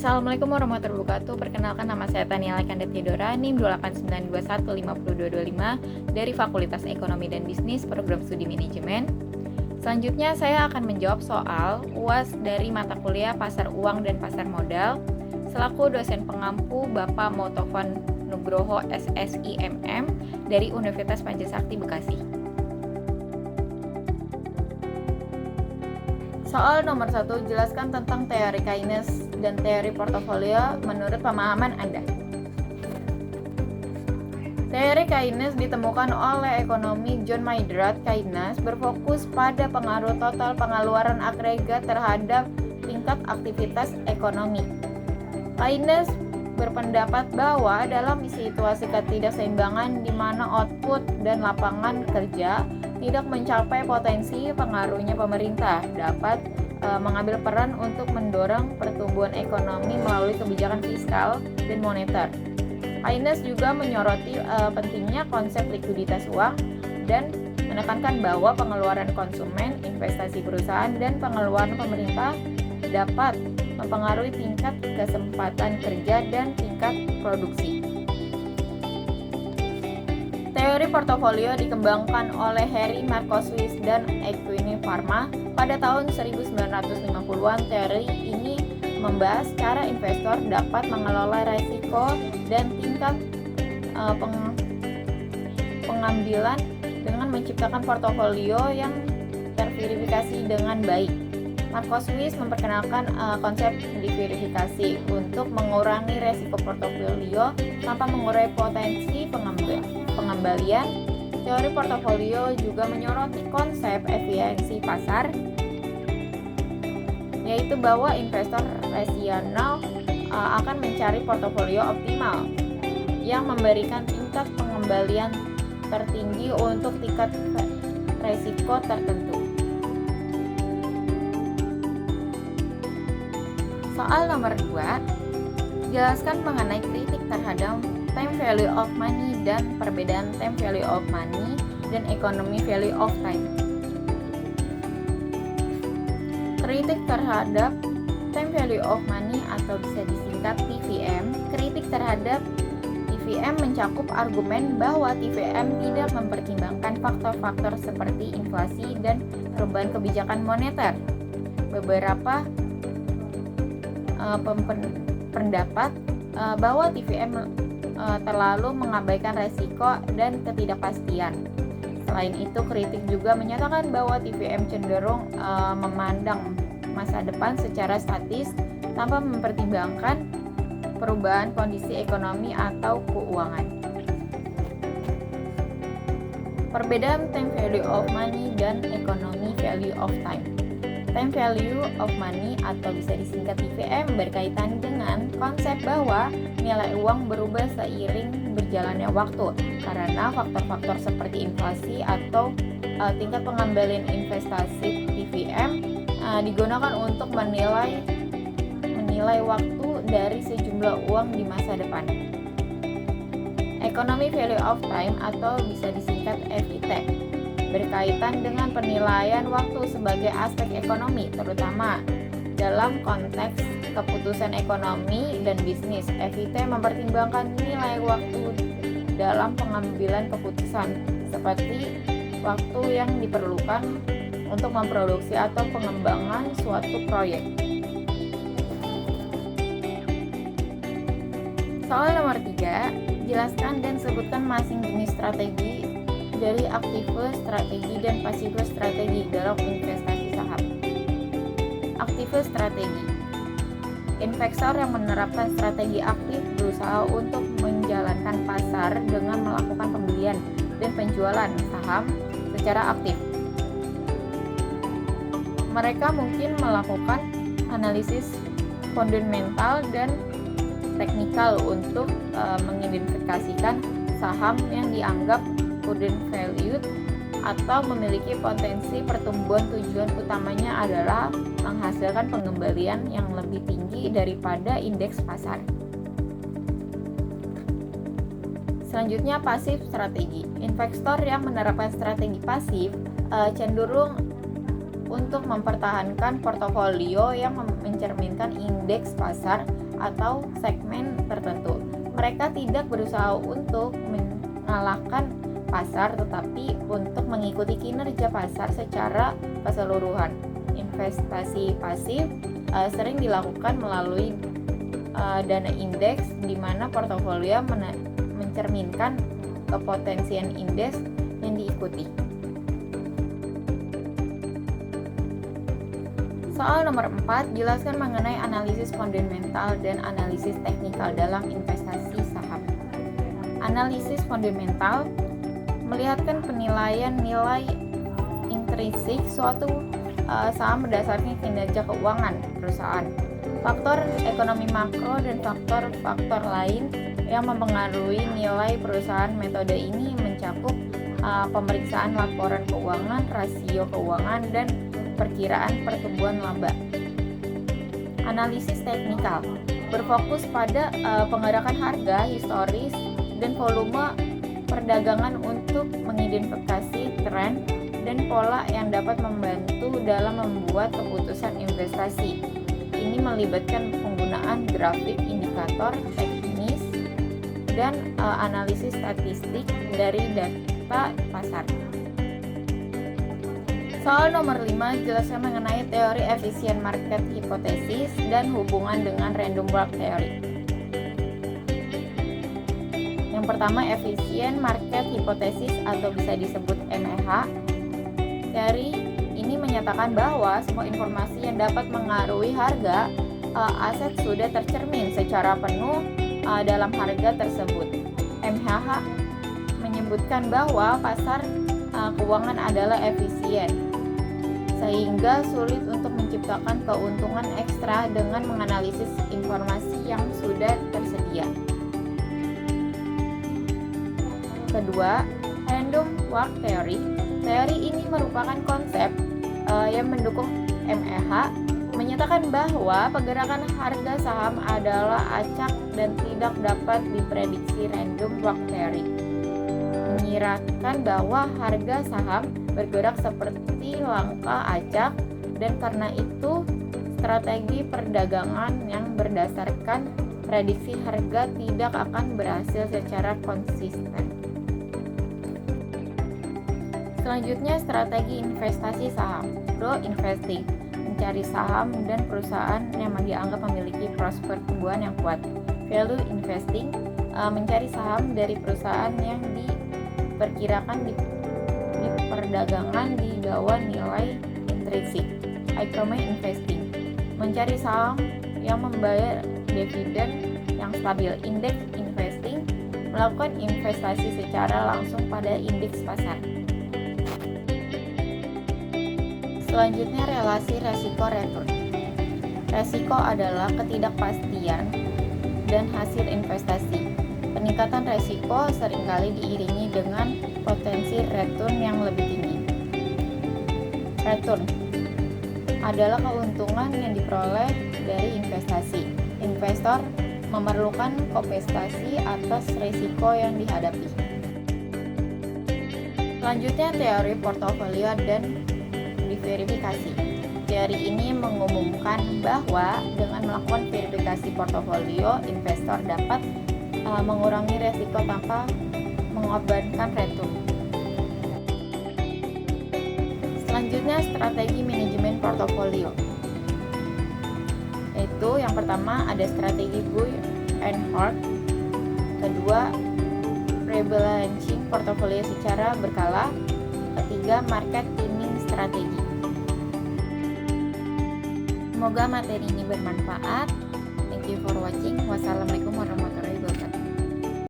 Assalamualaikum warahmatullahi wabarakatuh. Perkenalkan, nama saya Tania Lekanda Theodora, NIM 28921502225 dari Fakultas Ekonomi dan Bisnis, Program Studi Manajemen. Selanjutnya saya akan menjawab soal UAS dari mata kuliah Pasar Uang dan Pasar Modal selaku dosen pengampu Bapak Motofon Nugroho SSIMM dari Universitas Pancasakti Bekasi. Soal nomor 1, jelaskan tentang teori Keynes dan teori portofolio menurut pemahaman Anda. Teori Keynes ditemukan oleh ekonomi John Maynard Keynes berfokus pada pengaruh total pengeluaran agregat terhadap tingkat aktivitas ekonomi. Keynes berpendapat bahwa dalam situasi ketidakseimbangan di mana output dan lapangan kerja tidak mencapai potensi, pengaruhnya pemerintah dapat mengambil peran untuk mendorong pertumbuhan ekonomi melalui kebijakan fiskal dan moneter. Keynes juga menyoroti pentingnya konsep likuiditas uang dan menekankan bahwa pengeluaran konsumen, investasi perusahaan, dan pengeluaran pemerintah dapat mempengaruhi tingkat kesempatan kerja dan tingkat produksi. Teori portofolio dikembangkan oleh Harry Markowitz dan Eugene Farma pada tahun 1950-an. Teori ini membahas cara investor dapat mengelola risiko dan tingkat pengambilan dengan menciptakan portofolio yang terverifikasi dengan baik. Markowitz memperkenalkan konsep diverifikasi untuk mengurangi risiko portofolio tanpa mengurangi potensi pengembalian. Teori portofolio juga menyoroti konsep efisiensi pasar, yaitu bahwa investor rasional akan mencari portofolio optimal yang memberikan tingkat pengembalian tertinggi untuk tingkat risiko tertentu. Soal nomor 2, jelaskan mengenai kritik terhadap time value of money dan perbedaan time value of money dan economy value of time. Kritik terhadap time value of money atau bisa disingkat TVM. Kritik terhadap TVM mencakup argumen bahwa TVM tidak mempertimbangkan faktor-faktor seperti inflasi dan perubahan kebijakan moneter. Beberapa pendapat bahwa TVM terlalu mengabaikan resiko dan ketidakpastian. Selain itu, kritik juga menyatakan bahwa TVM cenderung memandang masa depan secara statis tanpa mempertimbangkan perubahan kondisi ekonomi atau keuangan. Perbedaan time value of money dan economy value of time. Time value of money atau bisa disingkat TVM berkaitan dengan konsep bahwa nilai uang berubah seiring berjalannya waktu karena faktor-faktor seperti inflasi atau tingkat pengembalian investasi. TVM digunakan untuk menilai waktu dari sejumlah uang di masa depan. Economy value of time atau bisa disingkat EVT berkaitan dengan penilaian waktu sebagai aspek ekonomi, terutama dalam konteks keputusan ekonomi dan bisnis. EVT mempertimbangkan nilai waktu dalam pengambilan keputusan, seperti waktu yang diperlukan untuk memproduksi atau pengembangan suatu proyek. Soal nomor 3, jelaskan dan sebutkan masing jenis strategi dari aktive strategi dan pasive strategi dalam investasi saham. Aktive strategi. Investor yang menerapkan strategi aktif berusaha untuk menjalankan pasar dengan melakukan pembelian dan penjualan saham secara aktif. Mereka mungkin melakukan analisis fundamental dan teknikal untuk mengidentifikasikan saham yang dianggap undervalued atau memiliki potensi pertumbuhan. Tujuan utamanya adalah menghasilkan pengembalian yang lebih tinggi daripada indeks pasar. Selanjutnya, pasif strategi. Investor yang menerapkan strategi pasif cenderung untuk mempertahankan portofolio yang mencerminkan indeks pasar atau segmen tertentu. Mereka tidak berusaha untuk mengalahkan pasar, tetapi untuk mengikuti kinerja pasar secara keseluruhan. Investasi pasif sering dilakukan melalui dana indeks, di mana portofolio mencerminkan kepotensian indeks yang diikuti. Soal nomor 4, jelaskan mengenai analisis fundamental dan analisis teknikal dalam investasi saham. Analisis fundamental melihatkan penilaian nilai intrinsik suatu saham berdasarkan kinerja keuangan perusahaan, faktor ekonomi makro dan faktor-faktor lain yang mempengaruhi nilai perusahaan. Metode ini mencakup pemeriksaan laporan keuangan, rasio keuangan, dan perkiraan pertumbuhan laba. Analisis teknikal berfokus pada penggerakan harga historis dan volume perdagangan untuk mengidentifikasi tren dan pola yang dapat membantu dalam membuat keputusan investasi. Ini melibatkan penggunaan grafik, indikator teknis, dan analisis statistik dari data pasar. Soal nomor 5, jelaskan mengenai teori efisien market hipotesis dan hubungan dengan random walk theory. Yang pertama, efisien market hipotesis atau bisa disebut MEH. Teori ini menyatakan bahwa semua informasi yang dapat mengaruhi harga aset sudah tercermin secara penuh dalam harga tersebut. MEH menyebutkan bahwa pasar keuangan adalah efisien, sehingga sulit untuk menciptakan keuntungan ekstra dengan menganalisis informasi yang sudah tersedia. Kedua, random walk theory. Teori ini merupakan konsep yang mendukung MEH, menyatakan bahwa pergerakan harga saham adalah acak dan tidak dapat diprediksi. Random walk theory menyiratkan bahwa harga saham bergerak seperti langkah acak, dan karena itu strategi perdagangan yang berdasarkan prediksi harga tidak akan berhasil secara konsisten. Selanjutnya, strategi investasi saham. Grow investing, mencari saham dan perusahaan yang dianggap memiliki prospek pertumbuhan yang kuat. Value investing, mencari saham dari perusahaan yang diperkirakan di perdagangan di bawah nilai intrinsik. Income investing, mencari saham yang membayar dividen yang stabil. Index investing, melakukan investasi secara langsung pada indeks pasar. Selanjutnya, relasi resiko return. Resiko adalah ketidakpastian dan hasil investasi. Peningkatan resiko seringkali diiringi dengan potensi return yang lebih tinggi. Return adalah keuntungan yang diperoleh dari investasi. Investor memerlukan kompensasi atas risiko yang dihadapi. Selanjutnya, teori portofolio dan diverifikasi. Teori ini mengumumkan bahwa dengan melakukan verifikasi portofolio, investor dapat mengurangi risiko tanpa mengorbankan return. Selanjutnya, strategi manajemen portofolio. Yaitu yang pertama ada strategi buy and hold. Kedua, rebalancing portofolio secara berkala. Ketiga, market timing strategi. Semoga materi ini bermanfaat. Thank you for watching. Wassalamualaikum warahmatullahi wabarakatuh.